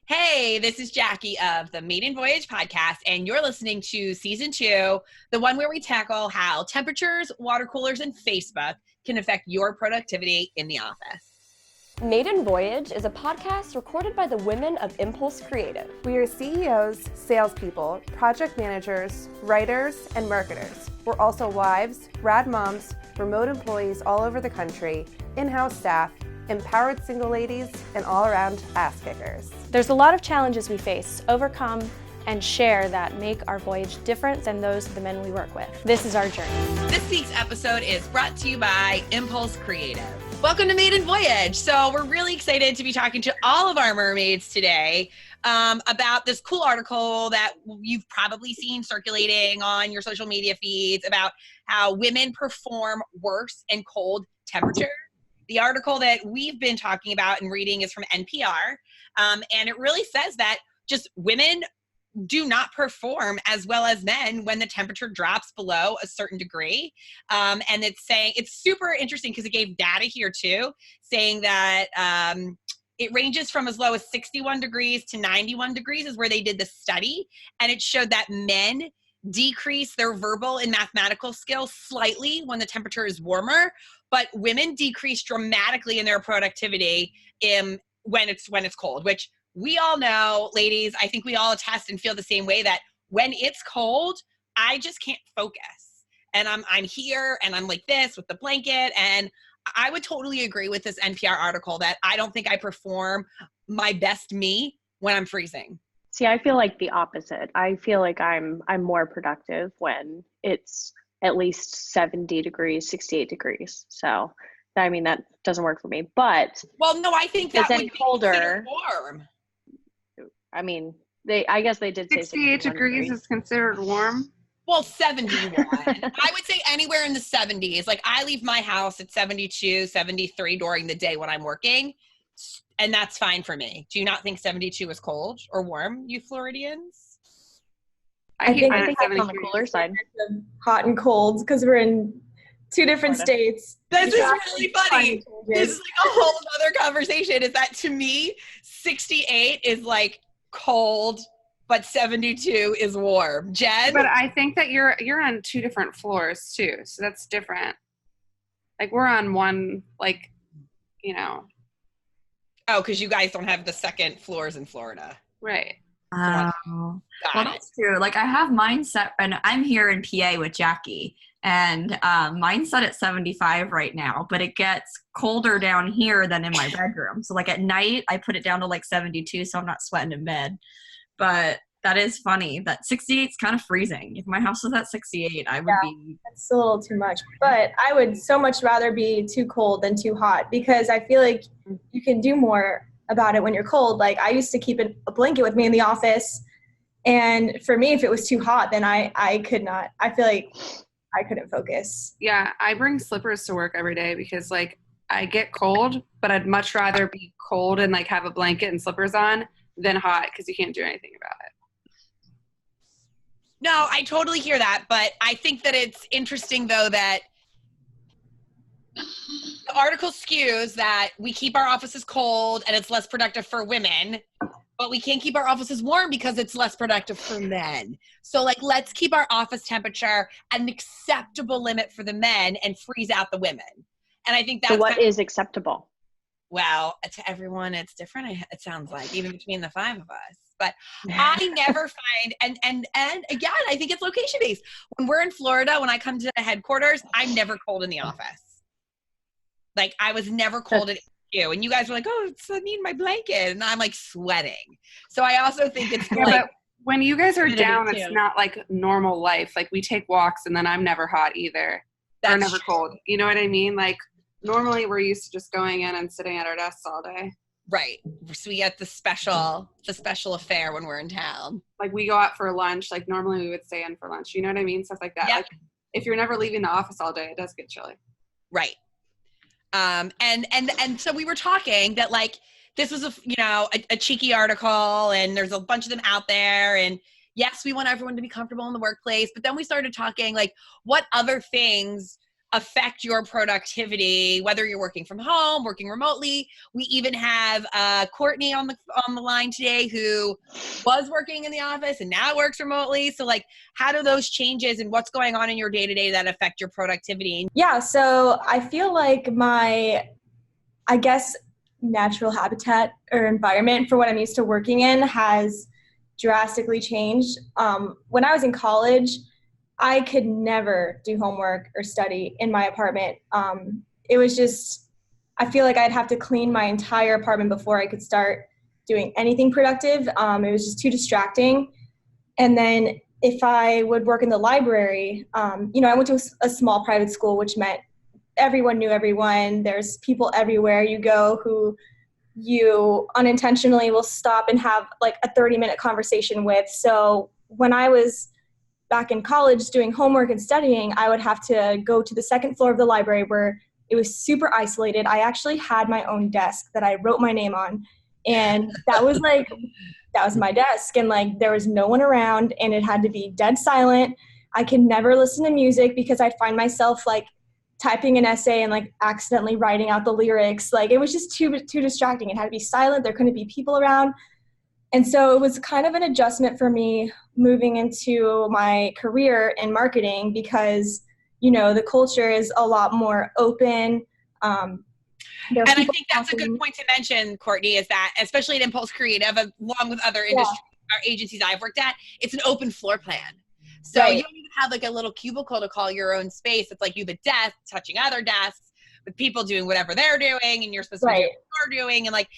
Hey, this is Jackie of the Maiden Voyage podcast, and you're listening to season 2, the one where we tackle how temperatures, water coolers, and Facebook can affect your productivity in the office. Maiden Voyage is a podcast recorded by the women of Impulse Creative. We are CEOs, salespeople, project managers, writers, and marketers. We're also wives, rad moms, remote employees all over the country, in-house staff, empowered single ladies, and all-around ass kickers. There's a lot of challenges we face, overcome, and share that make our voyage different than those of the men we work with. This is our journey. This week's episode is brought to you by Impulse Creative. Welcome to Maiden Voyage. So we're really excited to be talking to all of our mermaids today about this cool article that you've probably seen circulating on your social media feeds about how women perform worse in cold temperatures. The article that we've been talking about and reading is from NPR, and it really says that just women do not perform as well as men when the temperature drops below a certain degree. And it's saying, it's super interesting because it gave data here too, saying that it ranges from as low as 61 degrees to 91 degrees is where they did the study. And it showed that men decrease their verbal and mathematical skills slightly when the temperature is warmer, but women decrease dramatically in their productivity when it's cold, which we all know, ladies, I think we all attest and feel the same way that when it's cold, I just can't focus. And I'm here and I'm like this with the blanket. And I would totally agree with this NPR article that I don't think I perform my best me when I'm freezing. See, I feel like the opposite. I feel like I'm more productive when it's at least 70 degrees, 68 degrees. So, I mean, that doesn't work for me. But well, no, I think that would be colder. Warm. I mean, I guess they did say 68 degrees is considered warm. Well, 71. I would say anywhere in the 70s. Like I leave my house at 72, 73 during the day when I'm working. And that's fine for me. Do you not think 72 is cold or warm, you Floridians? I think it's on the cooler side. Hot and cold because we're in two different states. This is really funny. This is like a whole other conversation. Is that to me, 68 is like cold, but 72 is warm. Jen? But I think that you're on two different floors too, so that's different. Like we're on one, like, you know. Oh, because you guys don't have the second floors in Florida. Right. Well, that's true. Like I have mine set, and I'm here in PA with Jackie, and mine's set at 75 right now, but it gets colder down here than in my bedroom. So like at night, I put it down to like 72, so I'm not sweating in bed. But that is funny. That 68 is kind of freezing. If my house was at 68, I would be. That's a little too much. But I would so much rather be too cold than too hot because I feel like you can do more about it when you're cold. Like I used to keep a blanket with me in the office. And for me, if it was too hot, then I could not. I feel like I couldn't focus. Yeah, I bring slippers to work every day because like I get cold, but I'd much rather be cold and like have a blanket and slippers on than hot because you can't do anything about it. No, I totally hear that, but I think that it's interesting though that the article skews that we keep our offices cold and it's less productive for women, but we can't keep our offices warm because it's less productive for men. So like, let's keep our office temperature at an acceptable limit for the men and freeze out the women. And I think that's— So what is acceptable? Well, to everyone, it's different. It sounds like, even between the 5 of us. But I never find, and again, I think it's location based. When we're in Florida, when I come to the headquarters, I'm never cold in the office. Like I was never cold at you, and you guys were like, "Oh, I need my blanket," and I'm like sweating. So I also think it's but when you guys are down, it's not like normal life. Like we take walks, and then I'm never hot either. Or never cold. You know what I mean? Like normally we're used to just going in and sitting at our desks all day. Right. So we get the special affair when we're in town. Like we go out for lunch. Like normally we would stay in for lunch. You know what I mean? Stuff like that. Yep. Like if you're never leaving the office all day, it does get chilly. Right. And so we were talking that like this was a cheeky article, and there's a bunch of them out there, and yes, we want everyone to be comfortable in the workplace, but then we started talking like what other things affect your productivity, whether you're working from home, working remotely. We even have Courtney on the line today who was working in the office and now works remotely. So like, how do those changes and what's going on in your day-to-day that affect your productivity? Yeah, so I feel like my, I guess, natural habitat or environment for what I'm used to working in has drastically changed. When I was in college, I could never do homework or study in my apartment. It was just, I feel like I'd have to clean my entire apartment before I could start doing anything productive. It was just too distracting. And then if I would work in the library, you know, I went to a small private school, which meant everyone knew everyone. There's people everywhere you go who you unintentionally will stop and have like a 30-minute conversation with. So when I was back in college doing homework and studying, I would have to go to the second floor of the library where it was super isolated. I actually had my own desk that I wrote my name on. And that was my desk. And like, there was no one around and it had to be dead silent. I could never listen to music because I'd find myself like typing an essay and like accidentally writing out the lyrics. Like it was just too distracting. It had to be silent. There couldn't be people around. And so it was kind of an adjustment for me moving into my career in marketing because, you know, the culture is a lot more open. And I think that's a good point to mention, Courtney, is that especially at Impulse Creative, along with other industry or agencies I've worked at, it's an open floor plan. So you don't even have like a little cubicle to call your own space. It's like you have a desk touching other desks with people doing whatever they're doing and you're supposed to do what you're doing. And like,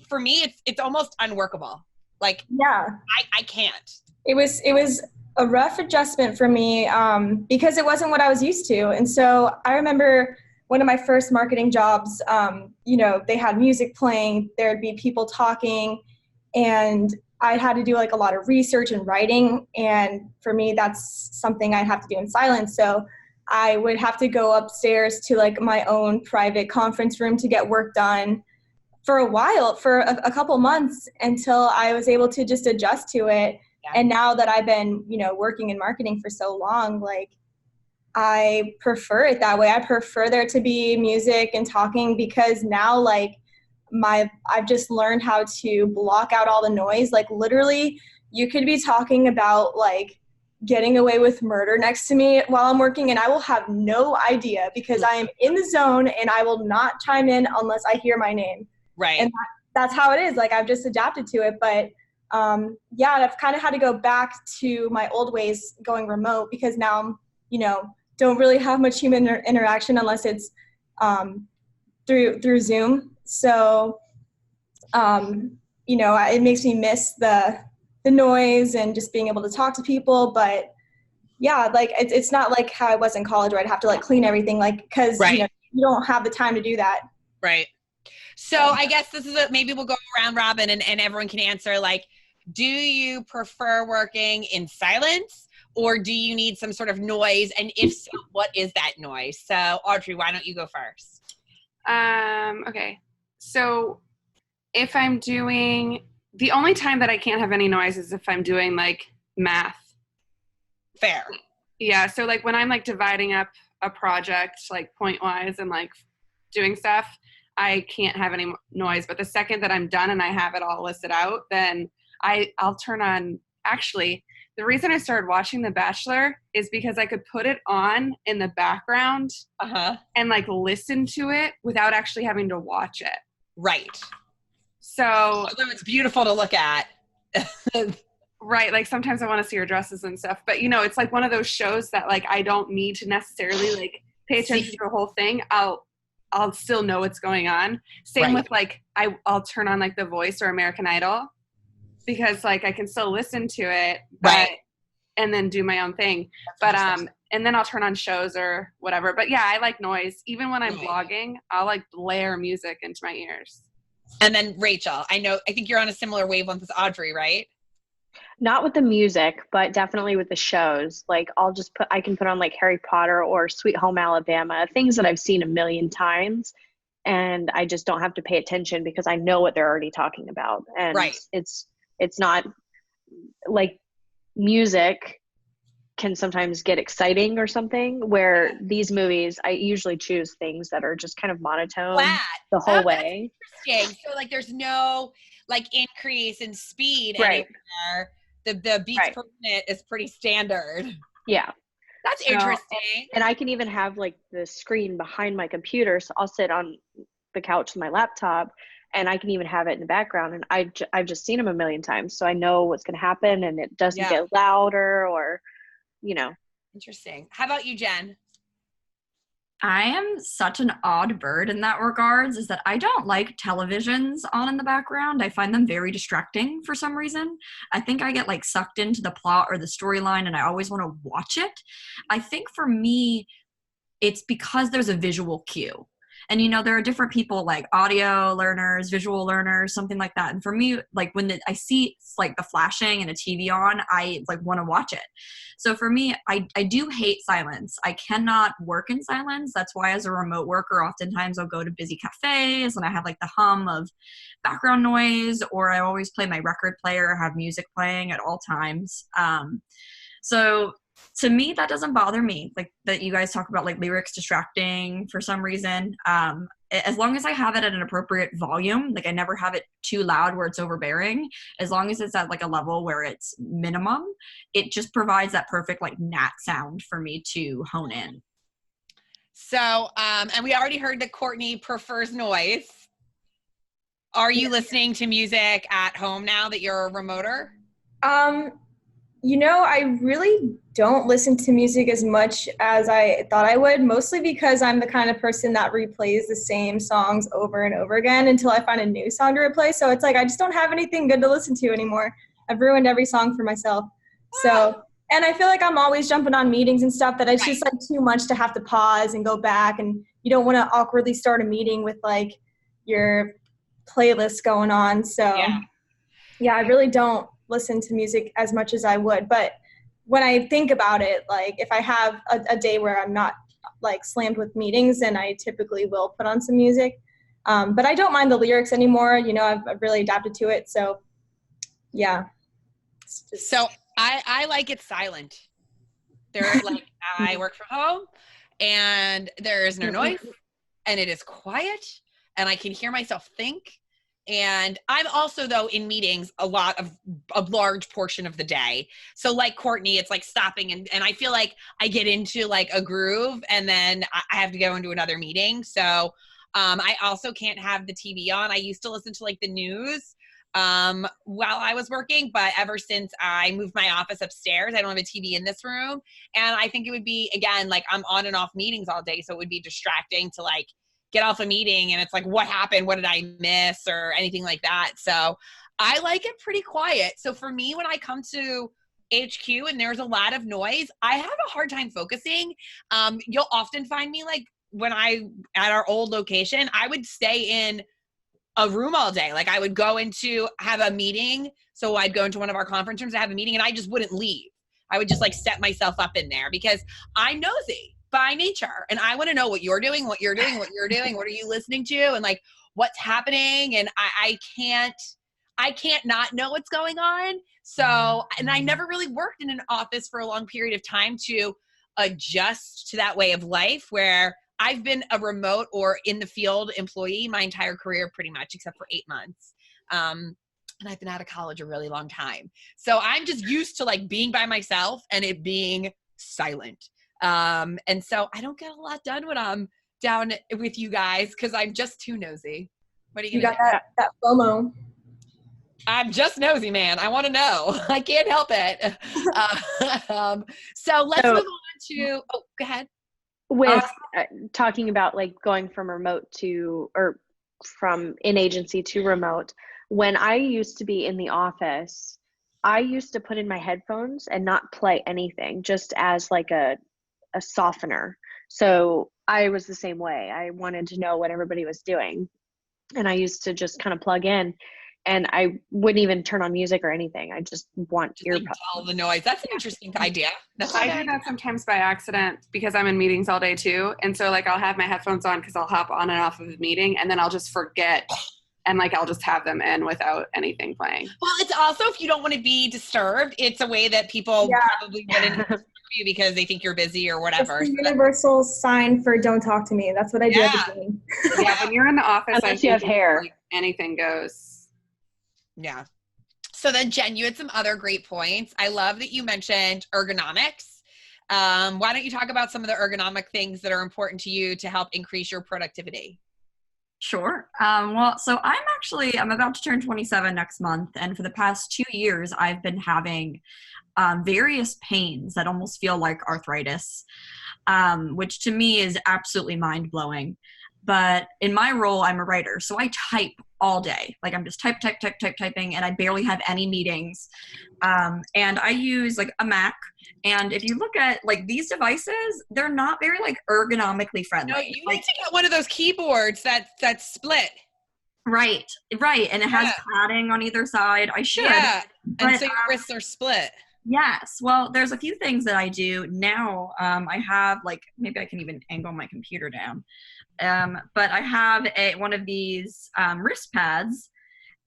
for me, it's almost unworkable. Like, I can't. It was a rough adjustment for me because it wasn't what I was used to. And so I remember one of my first marketing jobs, you know, they had music playing, there'd be people talking, and I had to do like a lot of research and writing. And for me, that's something I'd have to do in silence. So I would have to go upstairs to like my own private conference room to get work done for a while, for a couple months until I was able to just adjust to it. Yeah. And now that I've been, you know, working in marketing for so long, like I prefer it that way. I prefer there to be music and talking because now like I've just learned how to block out all the noise. Like literally you could be talking about like getting away with murder next to me while I'm working and I will have no idea because I am in the zone and I will not chime in unless I hear my name. Right. And that's how it is. Like I've just adapted to it. But I've kind of had to go back to my old ways going remote because now I'm, you know, don't really have much human interaction unless it's through Zoom. So, you know, it makes me miss the noise and just being able to talk to people. But yeah, like it's not like how I was in college where I'd have to like clean everything, like because you know, you don't have the time to do that. Right. So I guess this is maybe we'll go around robin and everyone can answer like, do you prefer working in silence or do you need some sort of noise? And if so, what is that noise? So Audrey, why don't you go first? Okay. So if I'm doing, the only time that I can't have any noise is if I'm doing like math. Fair. Yeah. So like when I'm like dividing up a project, like point wise and like doing stuff, I can't have any noise. But the second that I'm done and I have it all listed out, then I'll turn on, actually, the reason I started watching The Bachelor is because I could put it on in the background and like listen to it without actually having to watch it. Right. So although it's beautiful to look at. Right. Like sometimes I want to see her dresses and stuff, but you know, it's like one of those shows that like I don't need to necessarily like pay attention to the whole thing. I'll still know what's going on. Same with like, I'll turn on like The Voice or American Idol because like I can still listen to it, but, and then do my own thing. But, and then I'll turn on shows or whatever. But yeah, I like noise. Even when I'm blogging, I'll like blare music into my ears. And then Rachel, I think you're on a similar wavelength as Audrey, right? Not with the music, but definitely with the shows. Like I can put on like Harry Potter or Sweet Home Alabama, things that I've seen a million times. And I just don't have to pay attention because I know what they're already talking about. And it's not like music. can sometimes get exciting or something, where these movies, I usually choose things that are just kind of monotone Flat. the whole That's way. interesting. So like there's no like increase in speed Right. anywhere. The beats per minute is pretty standard. Yeah. That's interesting. And I can even have like the screen behind my computer. So I'll sit on the couch with my laptop and I can even have it in the background. And I've just seen them a million times. So I know what's going to happen and it doesn't get louder or, you know. Interesting. How about you, Jen? I am such an odd bird in that regards, is that I don't like televisions on in the background. I find them very distracting for some reason. I think I get like sucked into the plot or the storyline and I always want to watch it. I think for me, it's because there's a visual cue. And, you know, there are different people like audio learners, visual learners, something like that. And for me, like when I see like the flashing and a TV on, I like want to watch it. So for me, I do hate silence. I cannot work in silence. That's why as a remote worker, oftentimes I'll go to busy cafes and I have like the hum of background noise, or I always play my record player, have music playing at all times. So to me, that doesn't bother me, like that you guys talk about like lyrics distracting for some reason. As long as I have it at an appropriate volume, like I never have it too loud where it's overbearing, as long as it's at like a level where it's minimum, it just provides that perfect like gnat sound for me to hone in. So, and we already heard that Courtney prefers noise. Are you listening to music at home now that you're a remoter? You know, I really don't listen to music as much as I thought I would, mostly because I'm the kind of person that replays the same songs over and over again until I find a new song to replace. So it's like I just don't have anything good to listen to anymore. I've ruined every song for myself. So, and I feel like I'm always jumping on meetings and stuff that it's just like too much to have to pause and go back, and you don't want to awkwardly start a meeting with like your playlist going on. So yeah, I really don't listen to music as much as I would. But when I think about it, like if I have a day where I'm not like slammed with meetings, then I typically will put on some music. But I don't mind the lyrics anymore. You know, I've really adapted to it. So yeah. So I like it silent. There, like I work from home and there is no noise and it is quiet and I can hear myself think. And I'm also, though, in meetings a large portion of the day. So like Courtney, it's like stopping and I feel like I get into like a groove and then I have to go into another meeting. So I also can't have the TV on. I used to listen to like the news while I was working, but ever since I moved my office upstairs, I don't have a TV in this room. And I think it would be, again, like I'm on and off meetings all day. So it would be distracting to like get off a meeting and it's like, what happened? What did I miss? Or anything like that. So I like it pretty quiet. So for me, when I come to HQ and there's a lot of noise, I have a hard time focusing. You'll often find me like when at our old location, I would stay in a room all day. Like I would go into have a meeting. So I'd go into one of our conference rooms to have a meeting and I just wouldn't leave. I would just like set myself up in there because I'm nosy by nature. And I want to know what you're doing, what are you listening to, and like what's happening. And I can't not know what's going on. So, and I never really worked in an office for a long period of time to adjust to that way of life where I've been a remote or in the field employee my entire career, pretty much, except for 8 months. And I've been out of college a really long time. So I'm just used to like being by myself and it being silent. And so I don't get a lot done when I'm down with you guys because I'm just too nosy. What are you gonna got that FOMO. I'm just nosy, man. I want to know. I can't help it. So let's move on to, go ahead. With talking about like going from remote to, or from in agency to remote, when I used to be in the office, I used to put in my headphones and not play anything, just as like a softener. So I was the same way. I wanted to know what everybody was doing. And I used to just kind of plug in and I wouldn't even turn on music or anything. I just want earbuds. All the noise. That's an interesting idea. I do that sometimes by accident because I'm in meetings all day too. And so like I'll have my headphones on because I'll hop on and off of a meeting and then I'll just forget and like I'll just have them in without anything playing. Well, it's also, if you don't want to be disturbed, it's a way that people probably wouldn't disturb you because they think you're busy or whatever. It's the universal sign for don't talk to me. That's what I do at the beginning. Yeah, when you're in the office, unless you have hair, like, anything goes. Yeah. So then, Jen, you had some other great points. I love that you mentioned ergonomics. Why don't you talk about some of the ergonomic things that are important to you to help increase your productivity? Sure. Well, so I'm about to turn 27 next month. And for the past 2 years, I've been having various pains that almost feel like arthritis, which to me is absolutely mind-blowing. But in my role, I'm a writer, so I type all day. Like I'm just typing, and I barely have any meetings. And I use like a Mac. And if you look at like these devices, they're not very like ergonomically friendly. No, you need to get one of those keyboards that's split. Right. And it has padding on either side. I should. Yeah, and but, so your wrists are split. Yes. Well, there's a few things that I do now. I have like, maybe I can even angle my computer down. But I have one of these wrist pads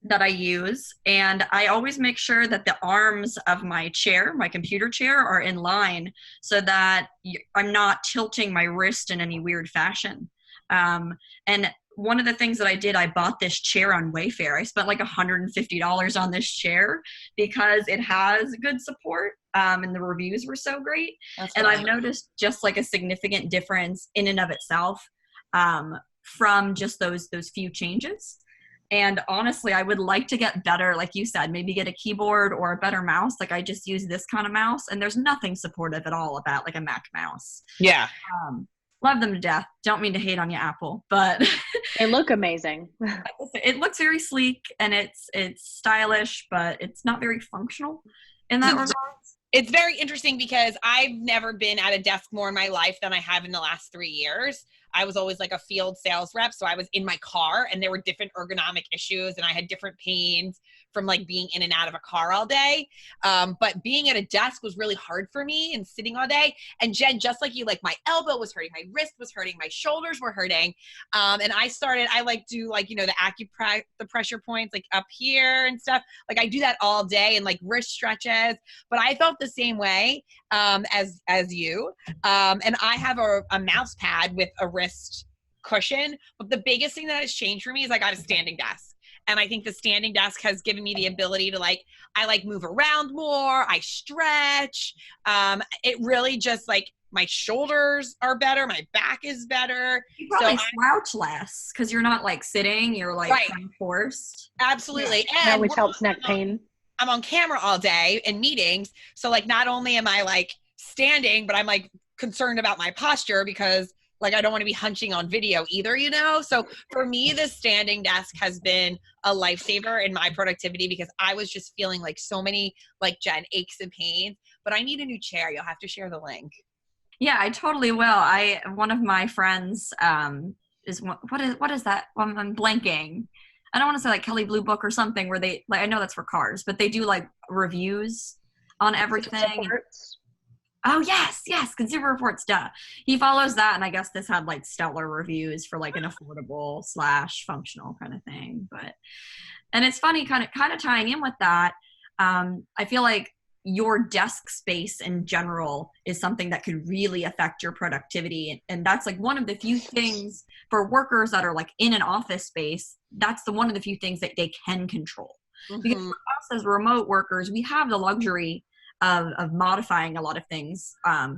that I use, and I always make sure that the arms of my chair, my computer chair, are in line so that I'm not tilting my wrist in any weird fashion. And one of the things that I did, I bought this chair on Wayfair. I spent like $150 on this chair because it has good support, and the reviews were so great. And I've noticed just like a significant difference in and of itself from just those few changes. And honestly, I would like to get better, like you said, maybe get a keyboard or a better mouse. Like I just use this kind of mouse, and there's nothing supportive at all about like a Mac mouse. Yeah. Love them to death. Don't mean to hate on you, Apple, but they look amazing. It looks very sleek and it's stylish, but it's not very functional in that regard. It's very interesting because I've never been at a desk more in my life than I have in the last 3 years. I was always like a field sales rep, so I was in my car and there were different ergonomic issues and I had different pains from like being in and out of a car all day. But being at a desk was really hard for me and sitting all day. And Jen, just like you, like my elbow was hurting, my wrist was hurting, my shoulders were hurting. And I like do like, you know, the pressure points like up here and stuff. Like I do that all day and like wrist stretches, but I felt the same way as you. And I have a mouse pad with a wrist cushion, but the biggest thing that has changed for me is I got a standing desk. And I think the standing desk has given me the ability to I move around more, I stretch. It really just like my shoulders are better, my back is better. You probably slouch less because you're not like sitting, you're like forced. Absolutely. Yeah. And which helps neck pain. I'm on camera all day in meetings. So like not only am I like standing, but I'm like concerned about my posture because like I don't want to be hunching on video either, you know? So for me, the standing desk has been a lifesaver in my productivity because I was just feeling like so many, like Jen, aches and pains, but I need a new chair. You'll have to share the link. Yeah, I totally will. One of my friends is what is that? I'm blanking. I don't want to say like Kelly Blue Book or something where they like, I know that's for cars, but they do like reviews on everything. Oh yes, Consumer Reports, duh. He follows that, and I guess this had like stellar reviews for like an affordable / functional kind of thing. And it's funny, kind of tying in with that. I feel like your desk space in general is something that could really affect your productivity, and that's like one of the few things for workers that are like in an office space. That's one of the few things that they can control. Mm-hmm. Because for us as remote workers, we have the luxury of modifying a lot of things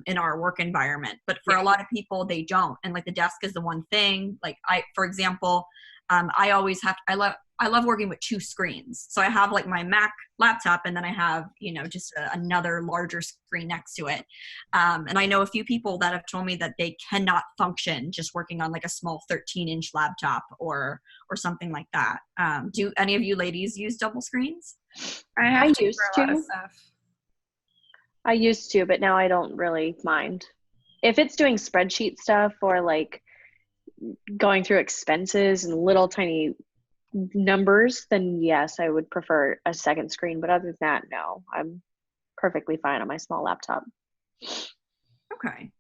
in our work environment, but for a lot of people they don't. And like the desk is the one thing. Like for example, I always have I love working with 2 screens. So I have like my Mac laptop, and then I have, you know, just another larger screen next to it. And I know a few people that have told me that they cannot function just working on like a small 13-inch laptop or something like that. Do any of you ladies use double screens? I used to. I used to, but now I don't really mind. If it's doing spreadsheet stuff or like going through expenses and little tiny numbers, then yes, I would prefer a second screen. But other than that, no, I'm perfectly fine on my small laptop. Okay.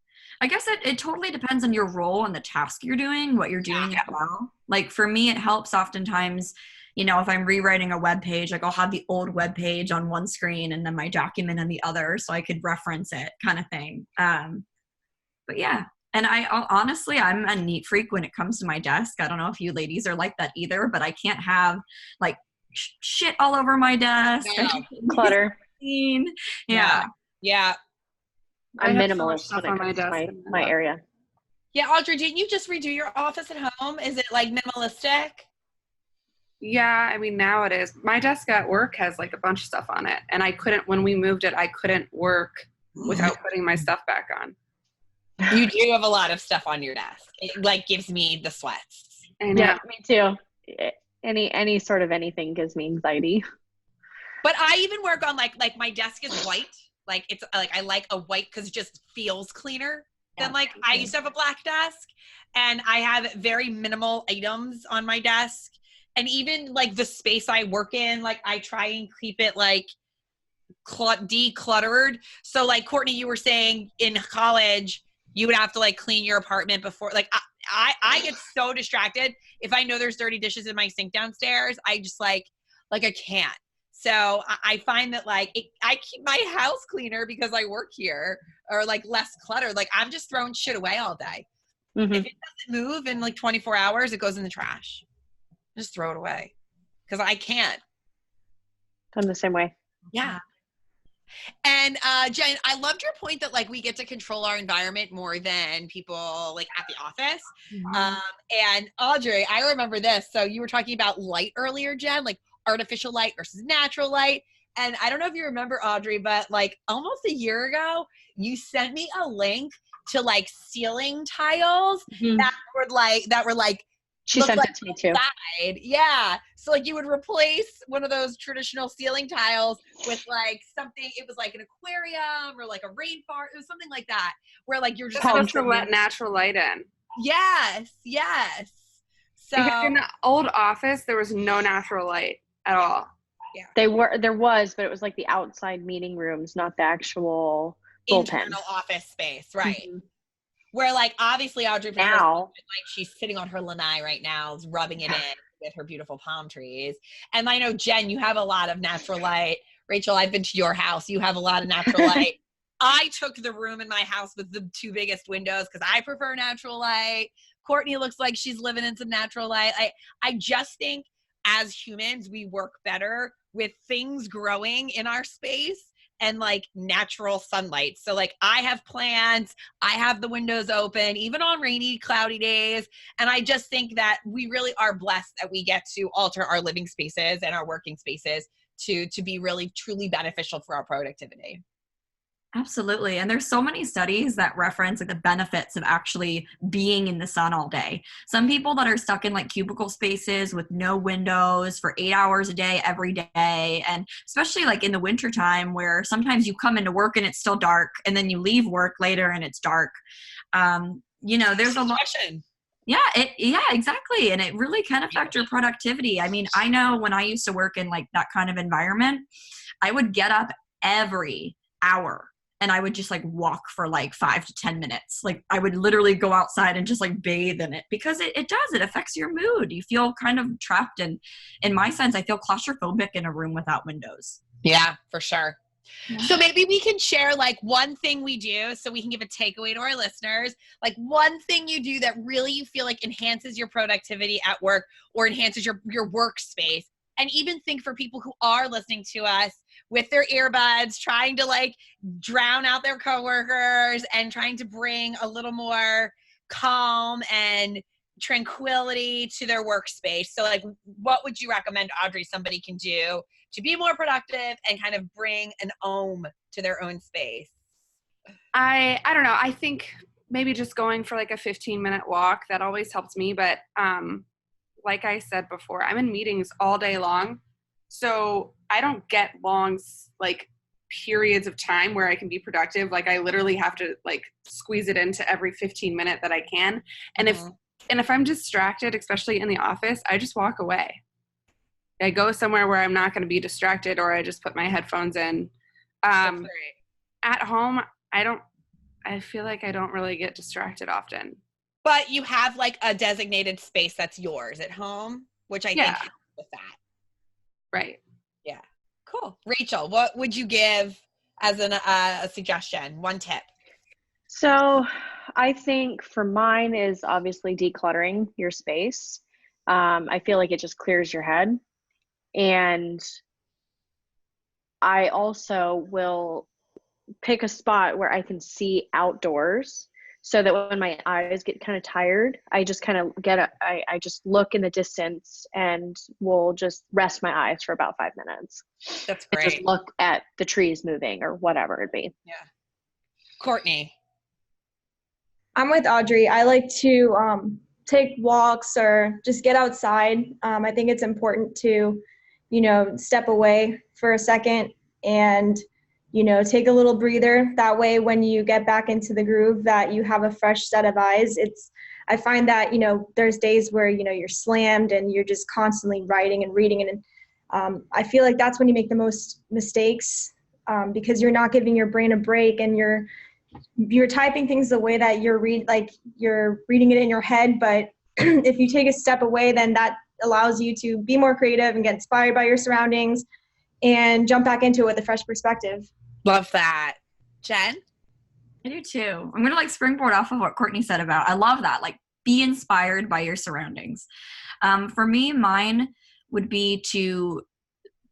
I guess it totally depends on your role and the task you're doing, what you're doing as well. Like for me, it helps oftentimes you know, if I'm rewriting a web page, like I'll have the old web page on one screen and then my document on the other, so I could reference it, kind of thing. But yeah. And honestly, I'm a neat freak when it comes to my desk. I don't know if you ladies are like that either, but I can't have like shit all over my desk. No. Clutter. Yeah. Yeah. I'm I have so much minimalist stuff when it on my comes to desk. my area. Yeah, Audrey, didn't you just redo your office at home? Is it like minimalistic? Yeah, I mean, now it is. My desk at work has like a bunch of stuff on it. And when we moved it, I couldn't work without putting my stuff back on. You do have a lot of stuff on your desk. It like gives me the sweats. I know. Yeah, me too. Any sort of anything gives me anxiety. But I even work on like my desk is white. Like it's like I like a white because it just feels cleaner than like I used to have a black desk, and I have very minimal items on my desk. And even like the space I work in, like I try and keep it like decluttered. So like Courtney, you were saying in college you would have to like clean your apartment before. Like I get so distracted if I know there's dirty dishes in my sink downstairs. I just like I can't. So I find that like I keep my house cleaner because I work here, or like less cluttered. Like I'm just throwing shit away all day. Mm-hmm. If it doesn't move in like 24 hours, it goes in the trash. Just throw it away because I can't. I'm the same way. Yeah. And Jen, I loved your point that like we get to control our environment more than people like at the office. Mm-hmm. And Audrey, I remember this. So you were talking about light earlier, Jen, like artificial light versus natural light. And I don't know if you remember, Audrey, but like almost a year ago, you sent me a link to like ceiling tiles that were like she sent it to me too. Yeah. So like you would replace one of those traditional ceiling tiles with like something, it was like an aquarium or like a rainforest. It was something like that where like you're just supposed to let natural light in. Yes. So because in the old office, there was no natural light at all. Yeah. There was, but it was like the outside meeting rooms, not the actual bullpen. Internal office space, right? Mm-hmm. Where like obviously Audrey like she's sitting on her lanai right now, rubbing it in with her beautiful palm trees. And I know Jen, you have a lot of natural light. Rachel, I've been to your house. You have a lot of natural light. I took the room in my house with the two biggest windows because I prefer natural light. Courtney looks like she's living in some natural light. I just think as humans, we work better with things growing in our space and like natural sunlight. So like I have plants, I have the windows open, even on rainy, cloudy days. And I just think that we really are blessed that we get to alter our living spaces and our working spaces to be really, truly beneficial for our productivity. Absolutely. And there's so many studies that reference like the benefits of actually being in the sun all day. Some people that are stuck in like cubicle spaces with no windows for 8 hours a day, every day. And especially like in the wintertime where sometimes you come into work and it's still dark and then you leave work later and it's dark. You know, there's a lot. Yeah, exactly. And it really can affect your productivity. I mean, I know when I used to work in like that kind of environment, I would get up every hour and I would just like walk for like 5 to 10 minutes. Like I would literally go outside and just like bathe in it because it affects your mood. You feel kind of trapped. And in my sense, I feel claustrophobic in a room without windows. Yeah, for sure. Yeah. So maybe we can share like one thing we do so we can give a takeaway to our listeners, like one thing you do that really you feel like enhances your productivity at work or enhances your workspace. And even think for people who are listening to us with their earbuds, trying to like drown out their coworkers and trying to bring a little more calm and tranquility to their workspace. So like, what would you recommend, Audrey, somebody can do to be more productive and kind of bring an ohm to their own space? I don't know. I think maybe just going for like a 15-minute walk, that always helps me. But like I said before, I'm in meetings all day long. So I don't get long like periods of time where I can be productive. Like I literally have to like squeeze it into every 15 minute that I can. And if I'm distracted, especially in the office, I just walk away. I go somewhere where I'm not going to be distracted, or I just put my headphones in. At home, I feel like I don't really get distracted often. But you have like a designated space that's yours at home, which I think helps with that. Right. Yeah. Cool. Rachel, what would you give as a suggestion? One tip. So I think for mine is obviously decluttering your space. I feel like it just clears your head. And I also will pick a spot where I can see outdoors so that when my eyes get kind of tired, I just kind of I just look in the distance and will just rest my eyes for about 5 minutes. That's And just great. look at the trees moving or whatever it be. Yeah. Courtney. I'm with Audrey. I like to take walks or just get outside. I think it's important to, step away for a second and, take a little breather. That way, when you get back into the groove, that you have a fresh set of eyes. I find that, there's days where, you're slammed and you're just constantly writing and reading. And I feel like that's when you make the most mistakes because you're not giving your brain a break and you're typing things the way that you're reading it in your head. But if you take a step away, then that allows you to be more creative and get inspired by your surroundings and jump back into it with a fresh perspective. Love that. Jen? I do too. I'm going to springboard off of what Courtney said about, I love that. Be inspired by your surroundings. For me, mine would be to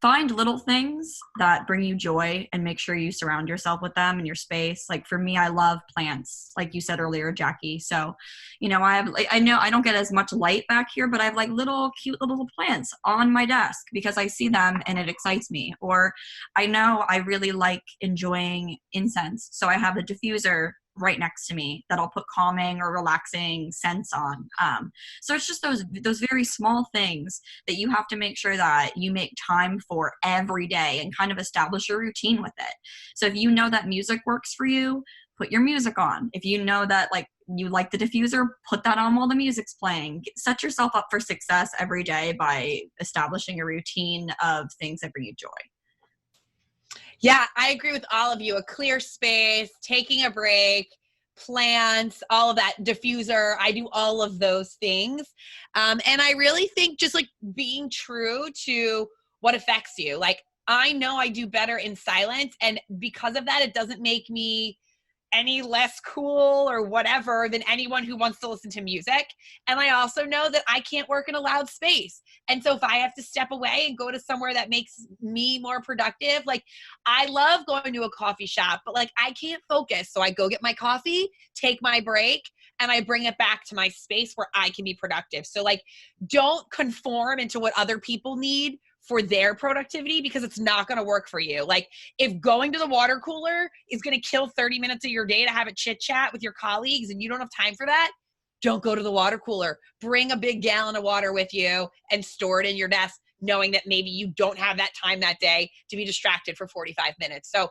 find little things that bring you joy and make sure you surround yourself with them in your space. For me, I love plants, like you said earlier, Jackie. So, I know I don't get as much light back here, but I have cute little plants on my desk because I see them and it excites me. Or I know I really like enjoying incense. So I have a diffuser right next to me that I'll put calming or relaxing scents on. So it's just those very small things that you have to make sure that you make time for every day and kind of establish a routine with it. So if you know that music works for you, put your music on. If you know that you like the diffuser, put that on while the music's playing. Set yourself up for success every day by establishing a routine of things that bring you joy. Yeah, I agree with all of you. A clear space, taking a break, plants, all of that, diffuser. I do all of those things. And I really think just being true to what affects you. I know I do better in silence. And because of that, it doesn't make me any less cool or whatever than anyone who wants to listen to music. And I also know that I can't work in a loud space. And so if I have to step away and go to somewhere that makes me more productive, I love going to a coffee shop, but I can't focus. So I go get my coffee, take my break, and I bring it back to my space where I can be productive. So don't conform into what other people need for their productivity because it's not going to work for you. If going to the water cooler is going to kill 30 minutes of your day to have a chit chat with your colleagues and you don't have time for that, don't go to the water cooler. Bring a big gallon of water with you and store it in your desk, knowing that maybe you don't have that time that day to be distracted for 45 minutes. So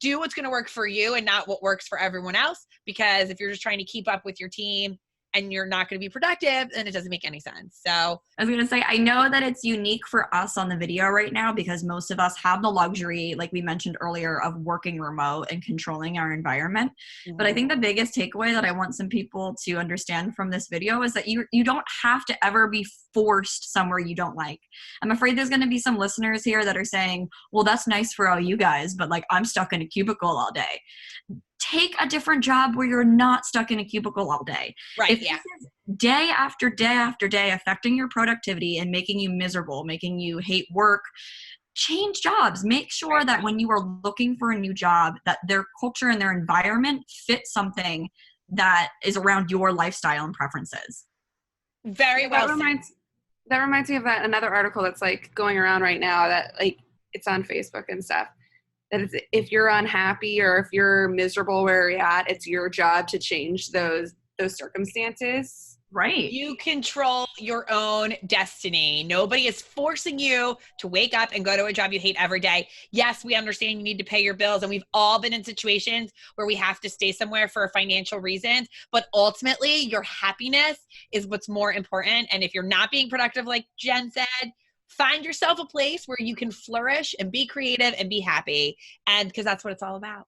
do what's going to work for you and not what works for everyone else. Because if you're just trying to keep up with your team and you're not going to be productive, then it doesn't make any sense. So I was going to say, I know that it's unique for us on the video right now because most of us have the luxury, like we mentioned earlier, of working remote and controlling our environment. Mm-hmm. But I think the biggest takeaway that I want some people to understand from this video is that you don't have to ever be forced somewhere you don't like. I'm afraid there's going to be some listeners here that are saying, well, that's nice for all you guys, but I'm stuck in a cubicle all day. Take a different job where you're not stuck in a cubicle all day. Right. If this is day after day after day affecting your productivity and making you miserable, making you hate work, change jobs. Make sure that when you are looking for a new job, that their culture and their environment fit something that is around your lifestyle and preferences. Very well said. That reminds me of another article that's going around right now that it's on Facebook and stuff. That if you're unhappy or if you're miserable where you're at, it's your job to change those circumstances. Right. You control your own destiny. Nobody is forcing you to wake up and go to a job you hate every day. Yes, we understand you need to pay your bills, and we've all been in situations where we have to stay somewhere for financial reasons, but ultimately your happiness is what's more important. And if you're not being productive, like Jen said, find yourself a place where you can flourish and be creative and be happy. And because that's what it's all about.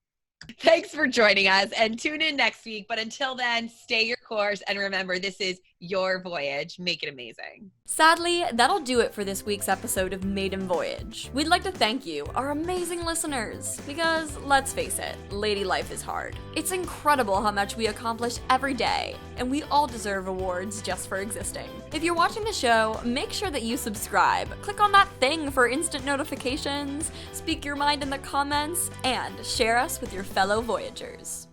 Thanks for joining us and tune in next week. But until then, stay your course. And remember, this is your voyage. Make it amazing. Sadly, that'll do it for this week's episode of Maiden Voyage. We'd like to thank you, our amazing listeners, because let's face it, lady life is hard. It's incredible how much we accomplish every day, and we all deserve awards just for existing. If you're watching the show, make sure that you subscribe. Click on that thing for instant notifications, speak your mind in the comments, and share us with your fellow Voyagers.